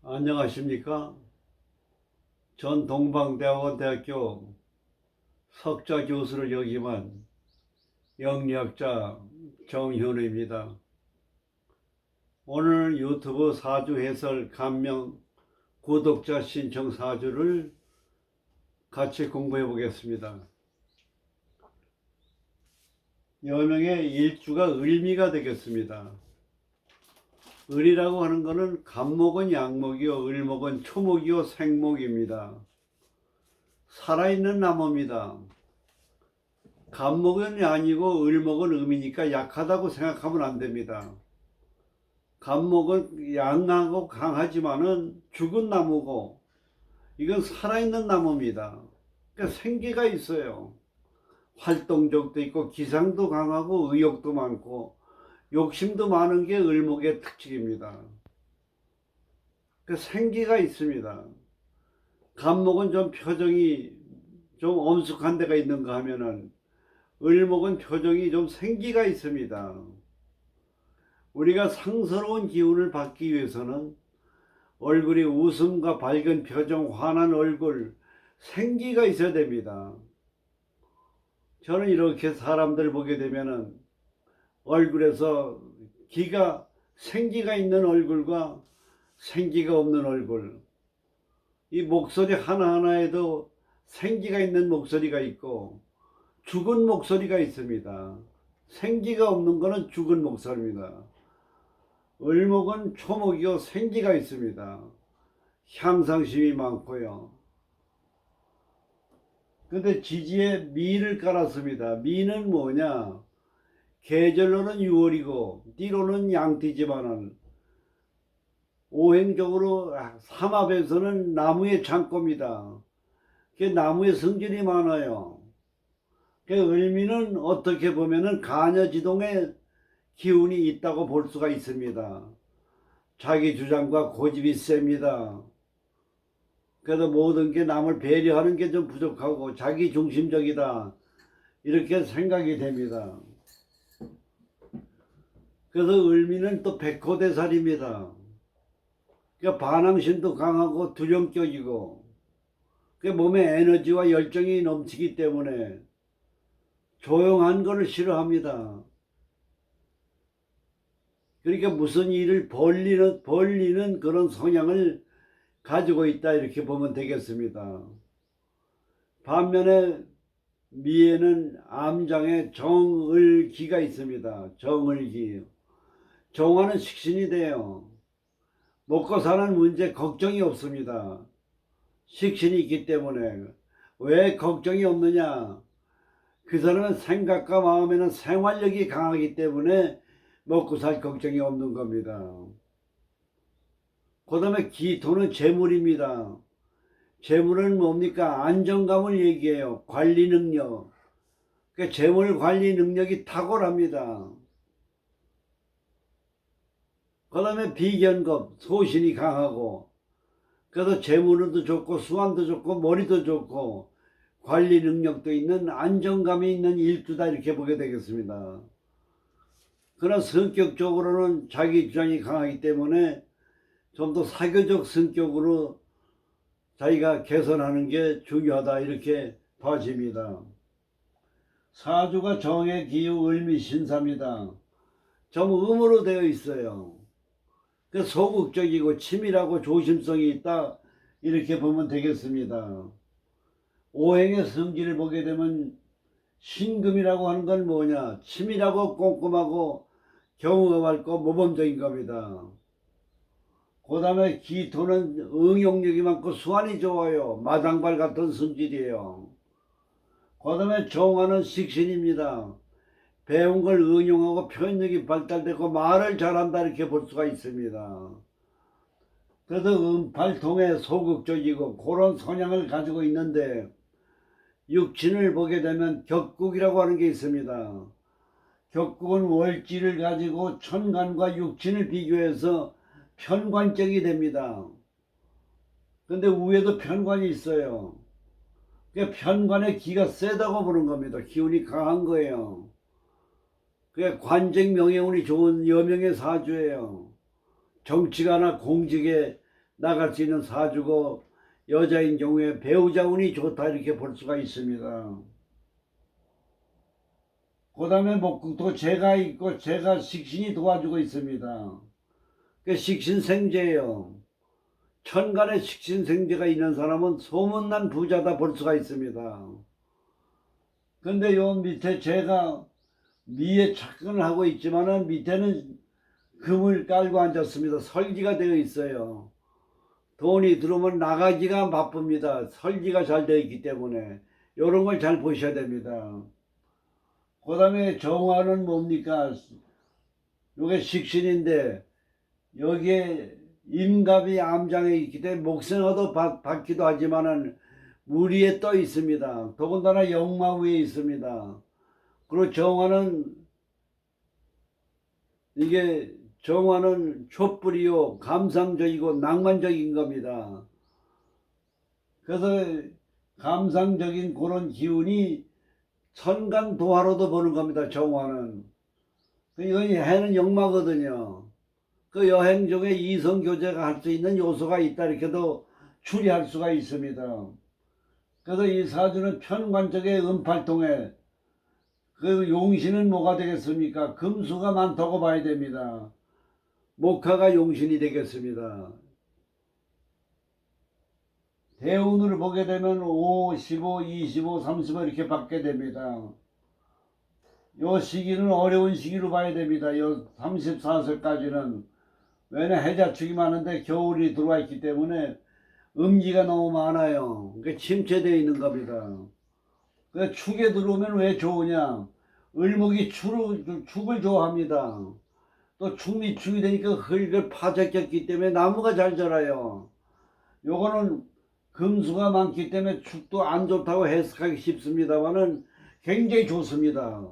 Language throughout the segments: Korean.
안녕하십니까? 전 동방대학원 대학교 석좌 교수를 역임한 영리학자 정현우입니다. 오늘 유튜브 사주 해설 감명 구독자 신청 사주를 같이 공부해 보겠습니다. 여명의 일주가 을미가 되겠습니다. 을이라고 하는 것은 간목은 양목이요, 을목은 초목이요, 생목입니다. 살아있는 나무입니다. 간목은 아니고 을목은 음이니까 약하다고 생각하면 안 됩니다. 간목은 양하고 강하지만은 죽은 나무고, 이건 살아있는 나무입니다. 그러니까 생기가 있어요. 활동적도 있고 기상도 강하고 의욕도 많고 욕심도 많은 게 을목의 특징입니다. 그 생기가 있습니다. 간목은 좀 표정이 좀 엄숙한 데가 있는가 하면은 을목은 표정이 좀 생기가 있습니다. 우리가 상스러운 기운을 받기 위해서는 얼굴이 웃음과 밝은 표정, 환한 얼굴, 생기가 있어야 됩니다. 저는 이렇게 사람들 보게 되면은 얼굴에서 생기가 있는 얼굴과 생기가 없는 얼굴, 이 목소리 하나하나에도 생기가 있는 목소리가 있고 죽은 목소리가 있습니다. 생기가 없는 것은 죽은 목소리입니다. 을목은 초목이요, 생기가 있습니다. 향상심이 많고요. 근데 지지에 미를 깔았습니다. 미는 뭐냐? 계절로는 6월이고 띠로는 양띠지만은 오행적으로 삼합에서는 나무의 창고입니다. 나무의 성질이 많아요. 을미는 어떻게 보면은 가녀지동의 기운이 있다고 볼 수가 있습니다. 자기 주장과 고집이 셉니다. 그래서 모든 게 남을 배려하는 게 좀 부족하고 자기 중심적이다, 이렇게 생각이 됩니다. 그래서 을미는 또 백호대살입니다. 그러니까 반항심도 강하고 두령격이고, 몸에 에너지와 열정이 넘치기 때문에 조용한 것을 싫어합니다. 그러니까 무슨 일을 벌리는 그런 성향을 가지고 있다, 이렇게 보면 되겠습니다. 반면에 미에는 암장에 정을기가 있습니다. 정을기. 정화는 식신이 돼요. 먹고 사는 문제 걱정이 없습니다. 식신이 있기 때문에. 왜 걱정이 없느냐? 그 사람은 생각과 마음에는 생활력이 강하기 때문에 먹고 살 걱정이 없는 겁니다. 그 다음에 기토는 재물입니다. 재물은 뭡니까? 안정감을 얘기해요. 관리 능력. 그러니까 재물 관리 능력이 탁월합니다. 그 다음에 비견급, 소신이 강하고, 그래서 재물도 좋고 수완도 좋고 머리도 좋고 관리 능력도 있는, 안정감이 있는 일주다, 이렇게 보게 되겠습니다. 그러나 성격적으로는 자기 주장이 강하기 때문에 좀 더 사교적 성격으로 자기가 개선하는 게 중요하다, 이렇게 봐집니다. 사주가 정의 기후 을미 신사입니다. 좀 음으로 되어 있어요. 소극적이고 치밀하고 조심성이 있다, 이렇게 보면 되겠습니다. 오행의 성질을 보게 되면 신금이라고 하는 건 뭐냐? 치밀하고 꼼꼼하고 경우가 많고 모범적인 겁니다. 그 다음에 기토는 응용력이 많고 수완이 좋아요. 마당발 같은 성질이에요. 그 다음에 정화는 식신입니다. 배운 걸 응용하고 표현력이 발달되고 말을 잘한다, 이렇게 볼 수가 있습니다. 그래서 음팔통에 소극적이고 그런 성향을 가지고 있는데, 육친을 보게 되면 격국이라고 하는 게 있습니다. 격국은 월지를 가지고 천간과 육친을 비교해서 편관적이 됩니다. 근데 위에도 편관이 있어요. 편관의 기가 세다고 보는 겁니다. 기운이 강한 거예요. 관직 명예운이 좋은 여명의 사주예요. 정치가나 공직에 나갈 수 있는 사주고 여자인 경우에 배우자 운이 좋다 이렇게 볼 수가 있습니다. 그 다음에 목국도 재가 있고 재가 식신이 도와주고 있습니다. 그 식신생재예요. 천간에 식신생재가 있는 사람은 소문난 부자다 볼 수가 있습니다. 근데 요 밑에 재가 미에 착근을 하고 있지만은 밑에는 금을 깔고 앉았습니다. 설기가 되어 있어요. 돈이 들어오면 나가기가 바쁩니다. 설기가 잘 되어 있기 때문에 이런 걸 잘 보셔야 됩니다. 그 다음에 정화는 뭡니까? 이게 식신인데 여기에 임갑이 암장에 있기 때문에 목생어도 받기도 하지만은 물 위에 떠 있습니다. 더군다나 역마 위에 있습니다. 그리고 정화는 촛불이요 감상적이고 낭만적인 겁니다. 그래서 감상적인 그런 기운이 천간도화로도 보는 겁니다. 정화는. 이건 해는 역마거든요. 그 여행 중에 이성 교제가 할 수 있는 요소가 있다 이렇게도 추리할 수가 있습니다. 그래서 이 사주는 편관적의 음팔통에 그 용신은 뭐가 되겠습니까? 금수가 많다고 봐야 됩니다. 목화가 용신이 되겠습니다. 대운을 보게 되면 5, 15, 25, 35 이렇게 받게 됩니다. 요 시기는 어려운 시기로 봐야 됩니다. 요 34세까지는. 왜냐 해자축이 많은데 겨울이 들어와 있기 때문에 음기가 너무 많아요. 그러니까 침체되어 있는 겁니다. 그 축에 들어오면 왜 좋으냐? 을목이 축을 좋아합니다. 또 축이 되니까 흙을 파졌기 때문에 나무가 잘 자라요. 요거는 금수가 많기 때문에 축도 안 좋다고 해석하기 쉽습니다만은 굉장히 좋습니다.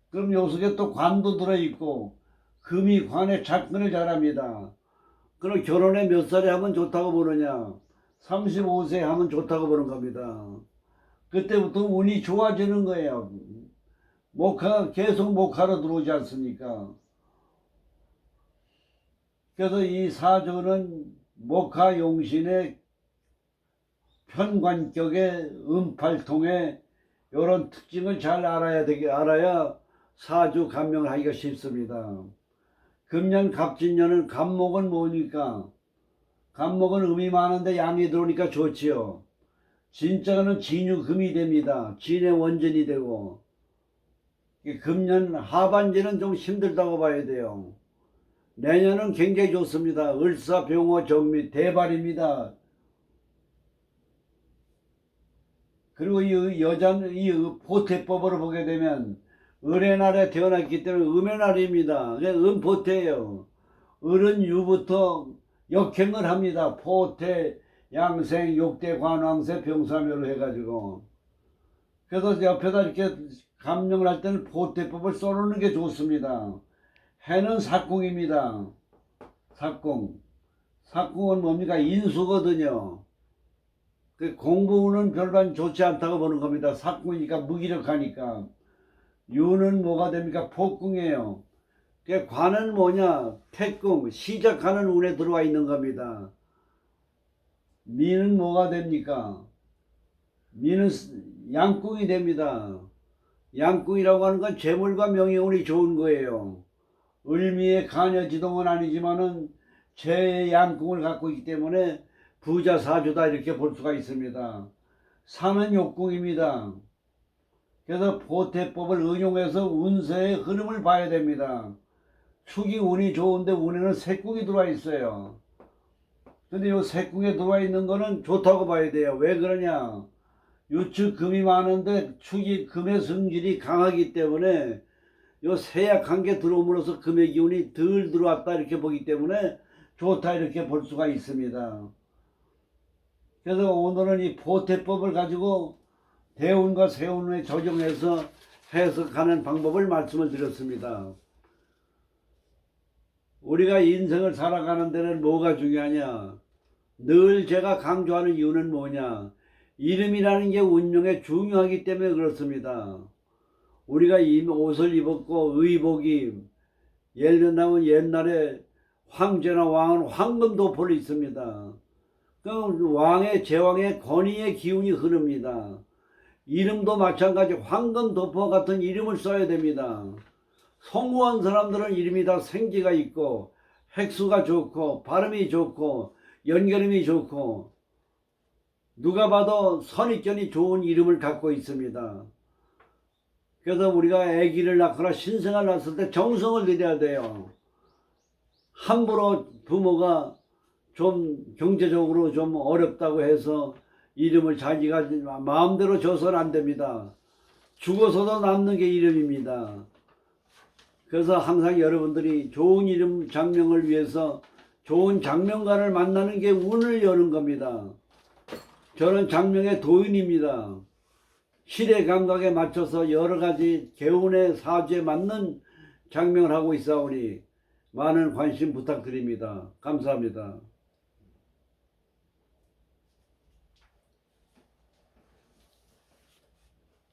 그럼 요 속에 또 관도 들어있고 금이 관에 착근을 잘합니다. 그럼 결혼에 몇 살에 하면 좋다고 보느냐? 35세 하면 좋다고 보는 겁니다. 그때부터 운이 좋아지는 거예요. 계속 목화로 들어오지 않습니까? 그래서 이 사주는 목화 용신의 편관격의 음팔통의 이런 특징을 잘 알아야 사주 감명을 하기가 쉽습니다. 금년 갑진년은 갑목은 뭐니까? 갑목은 음이 많은데 양이 들어오니까 좋지요. 진짜는 진유금이 됩니다. 진의 원전이 되고. 금년 하반기는 좀 힘들다고 봐야 돼요. 내년은 굉장히 좋습니다. 을사, 병호, 정미, 대발입니다. 그리고 이 여자는 이 보태법으로 보게 되면 을의 날에 태어났기 때문에 음의 날입니다. 음보태예요. 을은 유부터 역행을 합니다. 포태, 양생, 욕대, 관왕세, 병사묘로 해가지고. 그래서 옆에다 이렇게 감명을 할 때는 보태법을 써놓는 게 좋습니다. 해는 삭궁입니다. 삭궁. 삭궁은 뭡니까? 인수거든요. 공부는 별반 좋지 않다고 보는 겁니다. 삭궁이니까 무기력하니까. 유는 뭐가 됩니까? 폭궁이에요. 관은 뭐냐? 태궁, 시작하는 운에 들어와 있는 겁니다. 미는 뭐가 됩니까? 미는 양궁이 됩니다. 양궁이라고 하는 건 재물과 명예운이 좋은 거예요. 을미의 간여지동은 아니지만은 재의 양궁을 갖고 있기 때문에 부자 사주다 이렇게 볼 수가 있습니다. 산은 욕궁입니다. 그래서 보태법을 응용해서 운세의 흐름을 봐야 됩니다. 축이 운이 좋은데 운에는 색궁이 들어와 있어요. 근데 이 색궁에 들어와 있는 거는 좋다고 봐야 돼요. 왜 그러냐? 유축 금이 많은데 축이 금의 성질이 강하기 때문에 요 세약한 게 들어옴으로써 금의 기운이 덜 들어왔다 이렇게 보기 때문에 좋다 이렇게 볼 수가 있습니다. 그래서 오늘은 이 보태법을 가지고 대운과 세운에 적용해서 해석하는 방법을 말씀을 드렸습니다. 우리가 인생을 살아가는 데는 뭐가 중요하냐? 늘 제가 강조하는 이유는 뭐냐? 이름이라는 게 운명에 중요하기 때문에 그렇습니다. 우리가 옷을 입었고 의복이 예를 들면 옛날에 황제나 왕은 황금도포를 입습니다. 그 왕의 제왕의 권위의 기운이 흐릅니다. 이름도 마찬가지 황금도포 같은 이름을 써야 됩니다. 성공한 사람들은 이름이 다 생기가 있고 획수가 좋고 발음이 좋고 연결음이 좋고 누가 봐도 선입견이 좋은 이름을 갖고 있습니다. 그래서 우리가 아기를 낳거나 신생아를 낳았을 때 정성을 들여야 돼요. 함부로 부모가 좀 경제적으로 좀 어렵다고 해서 이름을 자기가 마음대로 줘서는 안 됩니다. 죽어서도 남는 게 이름입니다. 그래서 항상 여러분들이 좋은 이름 장명을 위해서 좋은 장명가를 만나는 게 운을 여는 겁니다. 저는 장명의 도인입니다. 시대 감각에 맞춰서 여러 가지 개운의 사주에 맞는 장명을 하고 있사오니 많은 관심 부탁드립니다. 감사합니다.